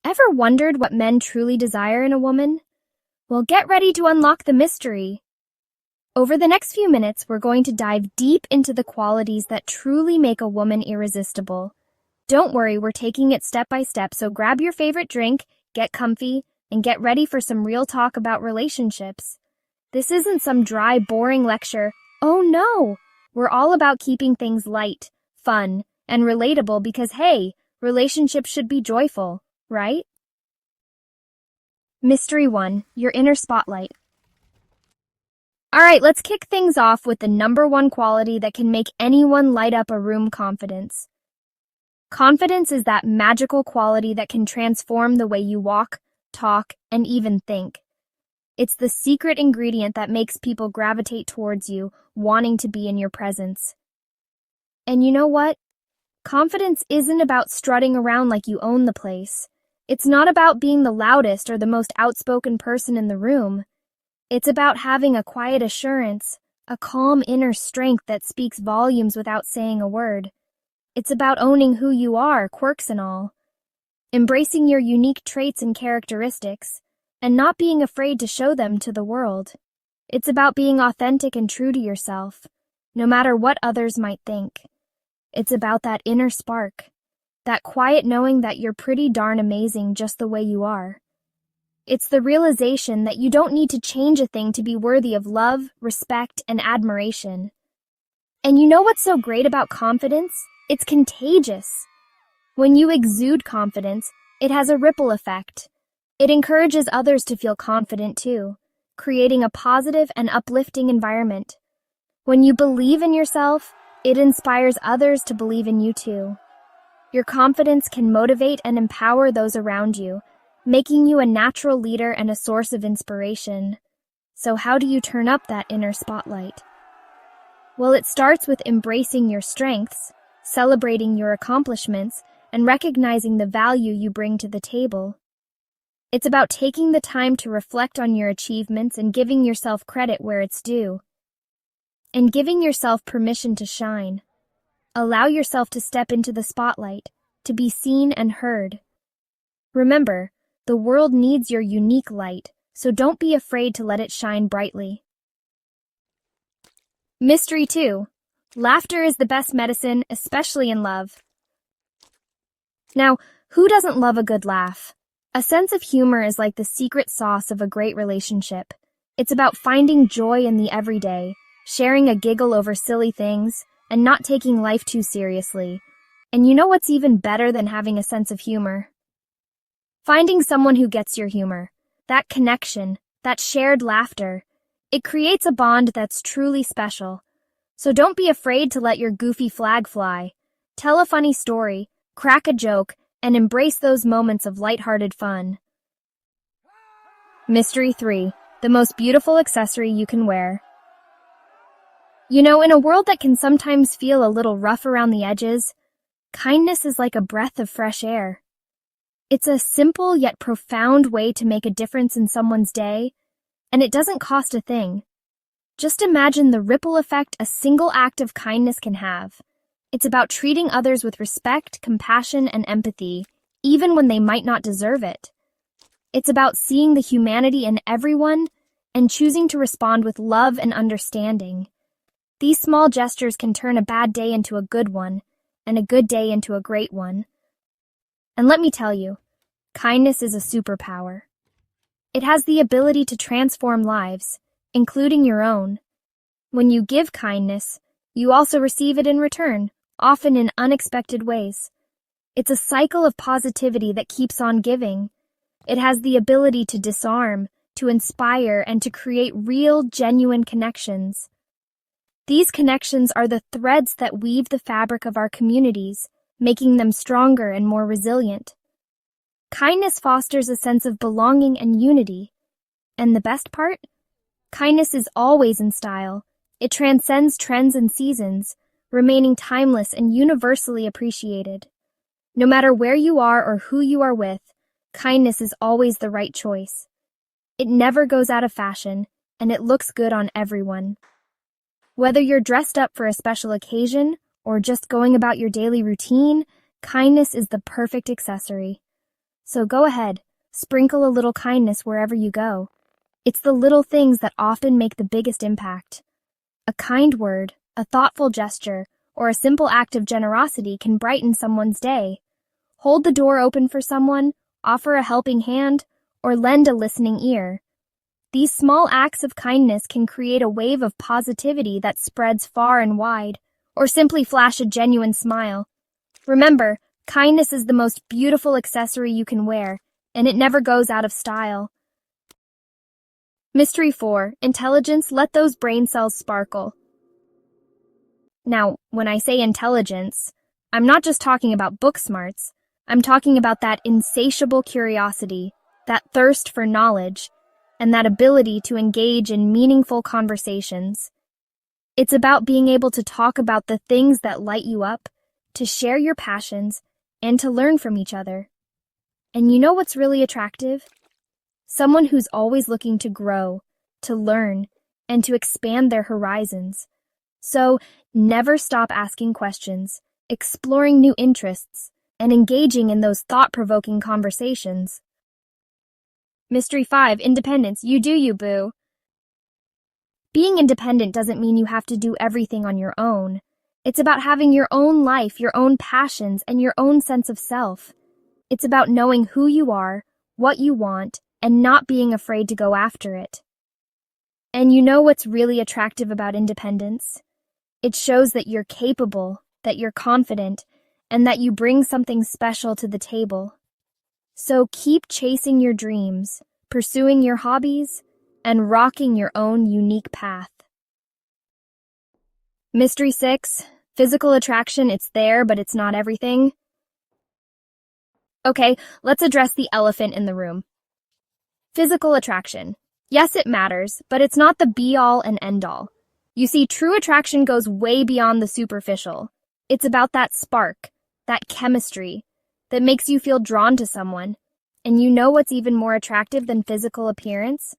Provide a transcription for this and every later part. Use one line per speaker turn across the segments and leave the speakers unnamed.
Ever wondered what men truly desire in a woman? Well, get ready to unlock the mystery. Over the next few minutes, we're going to dive deep into the qualities that truly make a woman irresistible. Don't worry, we're taking it step by step, so grab your favorite drink, get comfy, and get ready for some real talk about relationships. This isn't some dry, boring lecture. Oh no! We're all about keeping things light, fun, and relatable because, hey, relationships should be joyful, right? Mystery 1, your inner spotlight. Alright, let's kick things off with the number one quality that can make anyone light up a room: confidence. Confidence is that magical quality that can transform the way you walk, talk, and even think. It's the secret ingredient that makes people gravitate towards you, wanting to be in your presence. And you know what? Confidence isn't about strutting around like you own the place. It's not about being the loudest or the most outspoken person in the room. It's about having a quiet assurance, a calm inner strength that speaks volumes without saying a word. It's about owning who you are, quirks and all. Embracing your unique traits and characteristics, and not being afraid to show them to the world. It's about being authentic and true to yourself, no matter what others might think. It's about that inner spark, that quiet knowing that you're pretty darn amazing just the way you are. It's the realization that you don't need to change a thing to be worthy of love, respect, and admiration. And you know what's so great about confidence? It's contagious. When you exude confidence, it has a ripple effect. It encourages others to feel confident too, creating a positive and uplifting environment. When you believe in yourself, it inspires others to believe in you too. Your confidence can motivate and empower those around you, making you a natural leader and a source of inspiration. So how do you turn up that inner spotlight? Well, it starts with embracing your strengths, celebrating your accomplishments, and recognizing the value you bring to the table. It's about taking the time to reflect on your achievements and giving yourself credit where it's due. And giving yourself permission to shine. Allow yourself to step into the spotlight, to be seen and heard. Remember, the world needs your unique light, so don't be afraid to let it shine brightly. Mystery 2. Laughter is the best medicine, especially in love. Now, who doesn't love a good laugh? A sense of humor is like the secret sauce of a great relationship. It's about finding joy in the everyday, sharing a giggle over silly things, and not taking life too seriously. And you know what's even better than having a sense of humor? Finding someone who gets your humor. That connection, that shared laughter. It creates a bond that's truly special. So don't be afraid to let your goofy flag fly. Tell a funny story, crack a joke, and embrace those moments of lighthearted fun. Mystery 3. The most beautiful accessory you can wear. You know, in a world that can sometimes feel a little rough around the edges, kindness is like a breath of fresh air. It's a simple yet profound way to make a difference in someone's day, and it doesn't cost a thing. Just imagine the ripple effect a single act of kindness can have. It's about treating others with respect, compassion, and empathy, even when they might not deserve it. It's about seeing the humanity in everyone and choosing to respond with love and understanding. These small gestures can turn a bad day into a good one, and a good day into a great one. And let me tell you, kindness is a superpower. It has the ability to transform lives, including your own. When you give kindness, you also receive it in return, often in unexpected ways. It's a cycle of positivity that keeps on giving. It has the ability to disarm, to inspire, and to create real, genuine connections. These connections are the threads that weave the fabric of our communities, making them stronger and more resilient. Kindness fosters a sense of belonging and unity. And the best part? Kindness is always in style. It transcends trends and seasons, remaining timeless and universally appreciated. No matter where you are or who you are with, kindness is always the right choice. It never goes out of fashion, and it looks good on everyone. Whether you're dressed up for a special occasion or just going about your daily routine, kindness is the perfect accessory. So go ahead, sprinkle a little kindness wherever you go. It's the little things that often make the biggest impact. A kind word, a thoughtful gesture, or a simple act of generosity can brighten someone's day. Hold the door open for someone, offer a helping hand, or lend a listening ear. These small acts of kindness can create a wave of positivity that spreads far and wide, or simply flash a genuine smile. Remember, kindness is the most beautiful accessory you can wear, and it never goes out of style. Mystery 4. Intelligence, let those brain cells sparkle. Now, when I say intelligence, I'm not just talking about book smarts. I'm talking about that insatiable curiosity, that thirst for knowledge, and that ability to engage in meaningful conversations. It's about being able to talk about the things that light you up, to share your passions, and to learn from each other. And you know what's really attractive? Someone who's always looking to grow, to learn, and to expand their horizons. So, never stop asking questions, exploring new interests, and engaging in those thought-provoking conversations. Mystery 5. Independence. You do you, boo. Being independent doesn't mean you have to do everything on your own. It's about having your own life, your own passions, and your own sense of self. It's about knowing who you are, what you want, and not being afraid to go after it. And you know what's really attractive about independence? It shows that you're capable, that you're confident, and that you bring something special to the table. So keep chasing your dreams, pursuing your hobbies, and rocking your own unique path. Mystery 6. Physical attraction, it's there, but it's not everything. Okay, let's address the elephant in the room. Physical attraction. Yes, it matters, but it's not the be-all and end-all. You see, true attraction goes way beyond the superficial. It's about that spark, that chemistry, that makes you feel drawn to someone. And you know what's even more attractive than physical appearance?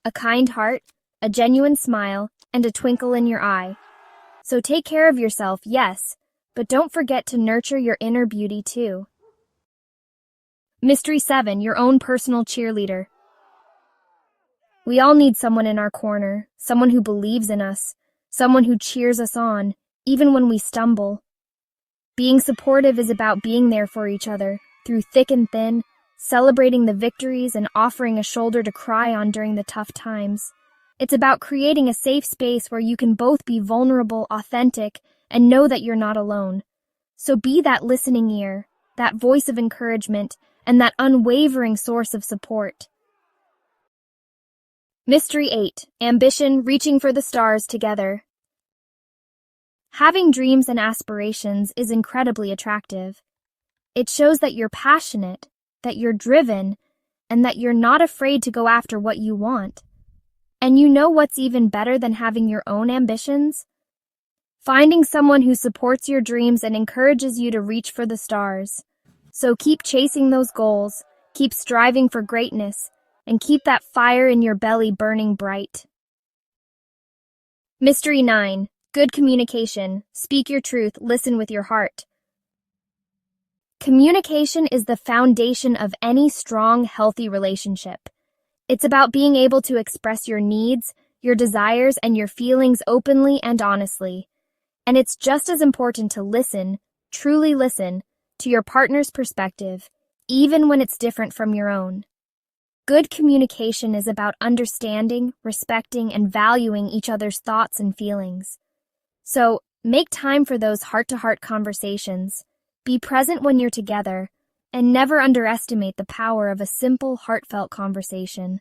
A kind heart, a genuine smile, and a twinkle in your eye. So take care of yourself, yes, but don't forget to nurture your inner beauty too. Mystery 7. Your own personal cheerleader. We all need someone in our corner, someone who believes in us, someone who cheers us on, even when we stumble. Being supportive is about being there for each other, through thick and thin, celebrating the victories and offering a shoulder to cry on during the tough times. It's about creating a safe space where you can both be vulnerable, authentic, and know that you're not alone. So be that listening ear, that voice of encouragement, and that unwavering source of support. Mystery 8. Ambition, reaching for the stars together. Having dreams and aspirations is incredibly attractive. It shows that you're passionate, that you're driven, and that you're not afraid to go after what you want. And you know what's even better than having your own ambitions? Finding someone who supports your dreams and encourages you to reach for the stars. So keep chasing those goals, keep striving for greatness, and keep that fire in your belly burning bright. Mystery 9. Good communication. Speak your truth, listen with your heart. Communication is the foundation of any strong, healthy relationship. It's about being able to express your needs, your desires, and your feelings openly and honestly. And it's just as important to listen, truly listen, to your partner's perspective, even when it's different from your own. Good communication is about understanding, respecting, and valuing each other's thoughts and feelings. So, make time for those heart-to-heart conversations. Be present when you're together, and never underestimate the power of a simple, heartfelt conversation.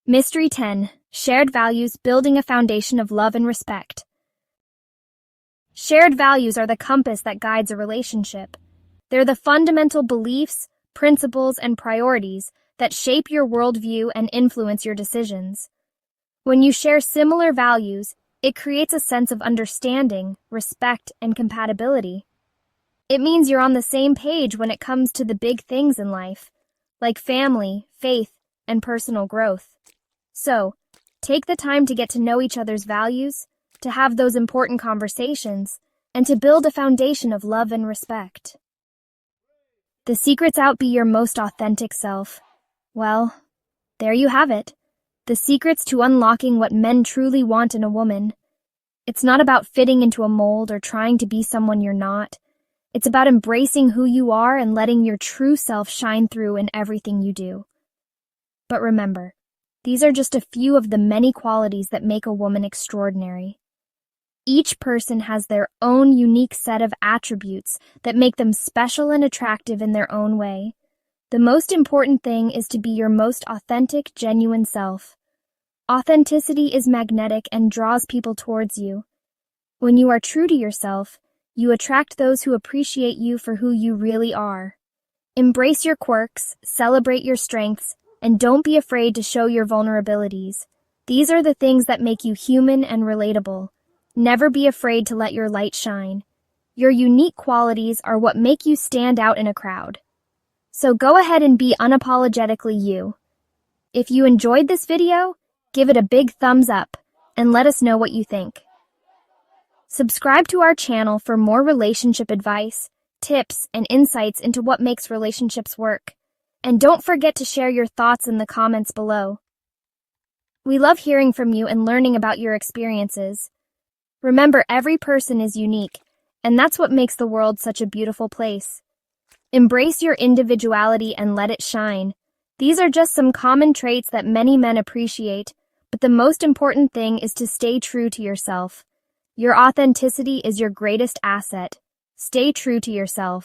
Mystery 10. Shared values, building a foundation of love and respect. Shared values are the compass that guides a relationship. They're the fundamental beliefs, principles, and priorities that shape your worldview and influence your decisions. When you share similar values, it creates a sense of understanding, respect, and compatibility. It means you're on the same page when it comes to the big things in life, like family, faith, and personal growth. So, take the time to get to know each other's values, to have those important conversations, and to build a foundation of love and respect. The secret's out: be your most authentic self. Well, there you have it. The secrets to unlocking what men truly want in a woman. It's not about fitting into a mold or trying to be someone you're not. It's about embracing who you are and letting your true self shine through in everything you do. But remember, these are just a few of the many qualities that make a woman extraordinary. Each person has their own unique set of attributes that make them special and attractive in their own way. The most important thing is to be your most authentic, genuine self. Authenticity is magnetic and draws people towards you. When you are true to yourself, you attract those who appreciate you for who you really are. Embrace your quirks, celebrate your strengths, and don't be afraid to show your vulnerabilities. These are the things that make you human and relatable. Never be afraid to let your light shine. Your unique qualities are what make you stand out in a crowd. So go ahead and be unapologetically you. If you enjoyed this video, give it a big thumbs up and let us know what you think. Subscribe to our channel for more relationship advice, tips, and insights into what makes relationships work. And don't forget to share your thoughts in the comments below. We love hearing from you and learning about your experiences. Remember, every person is unique, and that's what makes the world such a beautiful place. Embrace your individuality and let it shine. These are just some common traits that many men appreciate, but the most important thing is to stay true to yourself. Your authenticity is your greatest asset. Stay true to yourself.